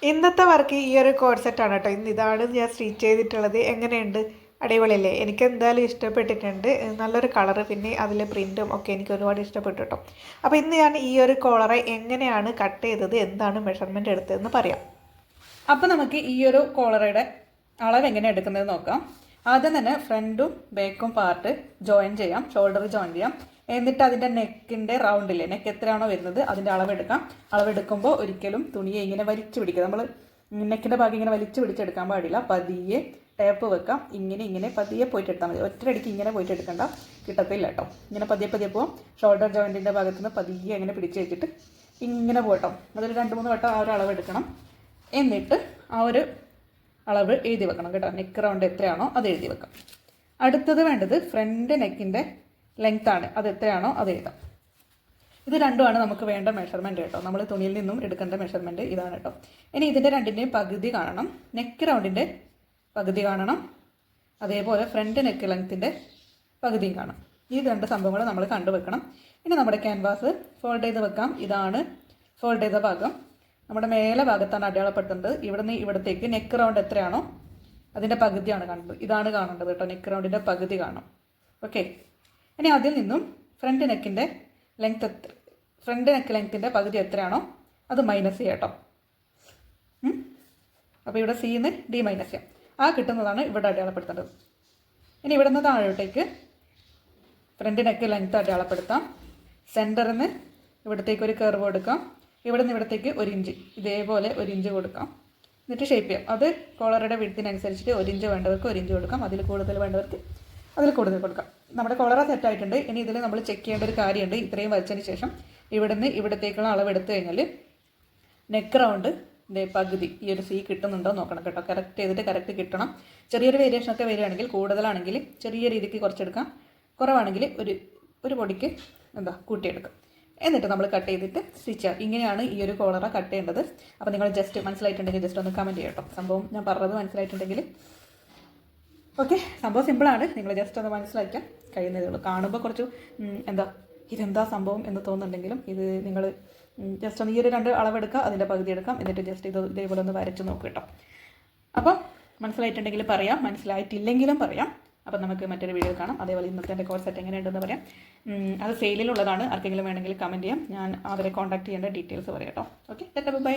ഇന്നത്തെ വർക്ക് ഈ ഒരു കോഡ് സെറ്റാണ് കേട്ടോ. ഇതാണ് ഞാൻ സ്റ്റിച്ച് ചെയ്തിട്ടുള്ളത്. എങ്ങനെയുണ്ട്? അടിപൊളിയല്ലേ? എനിക്ക് എന്തായാലും ഇഷ്ടപ്പെട്ടിട്ടുണ്ട്. നല്ലൊരു കളറ്, പിന്നെ അതിലെ പ്രിൻറ്റും ഒക്കെ എനിക്ക് ഒരുപാട് ഇഷ്ടപ്പെട്ടു കേട്ടോ. അപ്പോൾ ഇന്ന് ഞാൻ ഈ ഒരു കോളറെ എങ്ങനെയാണ് കട്ട് ചെയ്തത്, എന്താണ് മെഷർമെൻറ്റ് എടുത്തതെന്ന് പറയാം. അപ്പോൾ നമുക്ക് ഈ ഒരു കോളറയുടെ അളവ് എങ്ങനെ എടുക്കുന്നത് നോക്കാം. ആദ്യം തന്നെ ഫ്രണ്ടും ബാക്കും പാർട്ട് ജോയിൻ ചെയ്യാം, ഷോൾഡർ ജോയിൻ ചെയ്യാം. എന്നിട്ട് അതിൻ്റെ നെക്കിൻ്റെ റൗണ്ടില്ലേ, നെക്ക് എത്രയാണോ വരുന്നത് അതിൻ്റെ അളവെടുക്കാം. അളവെടുക്കുമ്പോൾ ഒരിക്കലും തുണിയെ ഇങ്ങനെ വലിച്ചു പിടിക്കുക. നമ്മൾ നെക്കിൻ്റെ ഭാഗം ഇങ്ങനെ വലിച്ചു പിടിച്ചെടുക്കാൻ പാടില്ല. പതിയെ ടേപ്പ് വെക്കാം. ഇങ്ങനെ പതിയെ പോയിട്ട് എടുത്താൽ മതി. ഒറ്റയടിക്ക് ഇങ്ങനെ പോയിട്ട് എടുക്കണ്ട, കിട്ടത്തില്ല കേട്ടോ. ഇങ്ങനെ പതിയെ പോകും. ഷോൾഡർ ജോയിൻറ്റിൻ്റെ ഭാഗത്ത് നിന്ന് പതിയെ ഇങ്ങനെ പിടിച്ച് വെച്ചിട്ട് ഇങ്ങനെ പോകട്ടോ. അതൊരു 2-3 വട്ടം ആ ഒരു അളവെടുക്കണം. എന്നിട്ട് ആ ഒരു അളവ് എഴുതി വെക്കണം കേട്ടോ. നെക്ക് റൗണ്ട് എത്രയാണോ അത് എഴുതി വെക്കാം. അടുത്തത് വേണ്ടത് ഫ്രണ്ട് നെക്കിൻ്റെ ലെങ്ത് ആണ്. അത് എത്രയാണോ അത് എഴുതാം. ഇത് രണ്ടുമാണ് നമുക്ക് വേണ്ട മെഷർമെൻറ്റ് കേട്ടോ. നമ്മൾ തുണിയിൽ നിന്നും എടുക്കേണ്ട മെഷർമെൻറ്റ് ഇതാണ് കേട്ടോ. ഇനി ഇതിൻ്റെ രണ്ടിൻ്റെയും പകുതി കാണണം. നെക്ക് റൗണ്ടിൻ്റെ പകുതി കാണണം, അതേപോലെ ഫ്രണ്ട് നെക്ക് ലെങ്ത്തിൻ്റെ പകുതിയും കാണണം. ഈ രണ്ട് സംഭവങ്ങൾ നമ്മൾ കണ്ടുവെക്കണം. ഇനി നമ്മുടെ ക്യാൻവാസ് ഫോൾഡ് ചെയ്ത് വെക്കാം. ഇതാണ് ഫോൾഡ് ചെയ്ത ഭാഗം. നമ്മുടെ മേലെ ഭാഗത്താണ് അടയാളപ്പെടുത്തേണ്ടത്. ഇവിടെ നിന്ന് ഇവിടത്തേക്ക് നെക്ക് റൗണ്ട് എത്രയാണോ അതിൻ്റെ പകുതിയാണ് കാണുന്നത്. ഇതാണ് കാണേണ്ടത് കേട്ടോ. നെക്ക് റൗണ്ടിൻ്റെ പകുതി കാണണം. ഓക്കെ. ഇനി അതിൽ നിന്നും ഫ്രണ്ട് നെക്കിൻ്റെ ലെങ്ത്തിൻ്റെ പകുതി എത്രയാണോ അത് മൈനസ് ചെയ്യാം കേട്ടോ. അപ്പോൾ ഇവിടെ സിന്ന് ഡി മൈനസ് ചെയ്യാം. ആ കിട്ടുന്നതാണ് ഇവിടെ അടയാളപ്പെടുത്തേണ്ടത്. ഇനി ഇവിടെ നിന്ന് താഴോട്ടേക്ക് ഫ്രണ്ട് നെക്ക് ലെങ്ത്ത് അടയാളപ്പെടുത്താം. സെൻറ്ററിൽ നിന്ന് ഇവിടത്തേക്ക് ഒരു കർവ് കൊടുക്കാം. ഇവിടെ നിന്ന് ഇവിടത്തേക്ക് 1 ഇഞ്ച്, ഇതേപോലെ 1 ഇഞ്ച് കൊടുക്കാം. എന്നിട്ട് ഷേപ്പ് ചെയ്യാം. അത് കോളറുടെ വിഡ്ത്തിനനുസരിച്ചിട്ട് 1 ഇഞ്ച് വേണ്ടവർക്ക് 1 ഇഞ്ച് കൊടുക്കാം, അതിൽ കൂടുതൽ വേണ്ടവർക്ക് അതിൽ കൂടുതൽ കൊടുക്കാം. നമ്മുടെ കോളറ സെറ്റായിട്ടുണ്ട്. ഇനി ഇതിൽ നമ്മൾ ചെക്ക് ചെയ്യേണ്ട ഒരു കാര്യമുണ്ട്. ഇത്രയും വച്ചതിന് ശേഷം ഇവിടെ നിന്ന് ഇവിടത്തേക്കുള്ള അളവെടുത്ത് കഴിഞ്ഞാൽ നെക്ക് റൗണ്ട് പകുതി ഈ ഒരു സി കിട്ടുന്നുണ്ടോ നോക്കണം കേട്ടോ. കറക്റ്റ് ചെയ്തിട്ട് കറക്റ്റ് കിട്ടണം. ചെറിയൊരു വേരിയേഷനൊക്കെ വരികയാണെങ്കിൽ, കൂടുതലാണെങ്കിൽ ചെറിയ രീതിക്ക് കുറച്ചെടുക്കാം, കുറവാണെങ്കിൽ ഒരു പൊടിക്ക് കൂട്ടിയെടുക്കാം. എന്നിട്ട് നമ്മൾ കട്ട് ചെയ്തിട്ട് സ്റ്റിച്ച് ചെയ്യാം. ഇങ്ങനെയാണ് ഈ ഒരു കോളറ കട്ട് ചെയ്യേണ്ടത്. അപ്പോൾ നിങ്ങൾ ജസ്റ്റ് മനസ്സിലായിട്ടുണ്ടെങ്കിൽ ജസ്റ്റ് ഒന്ന് കമൻറ്റ് ചെയ്യട്ടോ. സംഭവം ഞാൻ പറഞ്ഞത് മനസ്സിലായിട്ടുണ്ടെങ്കിൽ ഓക്കെ. സംഭവം സിമ്പിളാണ്. നിങ്ങൾ ജസ്റ്റ് ഒന്ന് മനസ്സിലാക്കാൻ കഴിയുന്നതേ ഉള്ളൂ. കാണുമ്പോൾ കുറച്ച് ഇതെന്താ സംഭവം എന്ന് തോന്നുന്നുണ്ടെങ്കിലും ഇത് നിങ്ങൾ ജസ്റ്റ് ഒന്ന് ഈ ഒരു 2 അളവെടുക്കുക, അതിൻ്റെ പകുതി എടുക്കാം. എന്നിട്ട് ജസ്റ്റ് ഇതേപോലെ ഒന്ന് വരച്ച് നോക്കുക കേട്ടോ. അപ്പോൾ മനസ്സിലായിട്ടുണ്ടെങ്കിൽ പറയാം, മനസ്സിലായിട്ടില്ലെങ്കിലും പറയാം. അപ്പം നമുക്ക് മറ്റൊരു വീഡിയോ കാണാം. അതേപോലെ ഇന്നത്തെ എൻ്റെ കോഴ്സ് സെറ്റ് എങ്ങനെയുണ്ടെന്ന് പറയാം. അത് സെയിലിലുള്ളതാണ്. ആർക്കെങ്കിലും വേണമെങ്കിൽ കമൻറ്റ് ചെയ്യാം. ഞാൻ അവരെ കോൺടാക്ട് ചെയ്യേണ്ട ഡീറ്റെയിൽസ് പറയാം കേട്ടോ. Okay, by.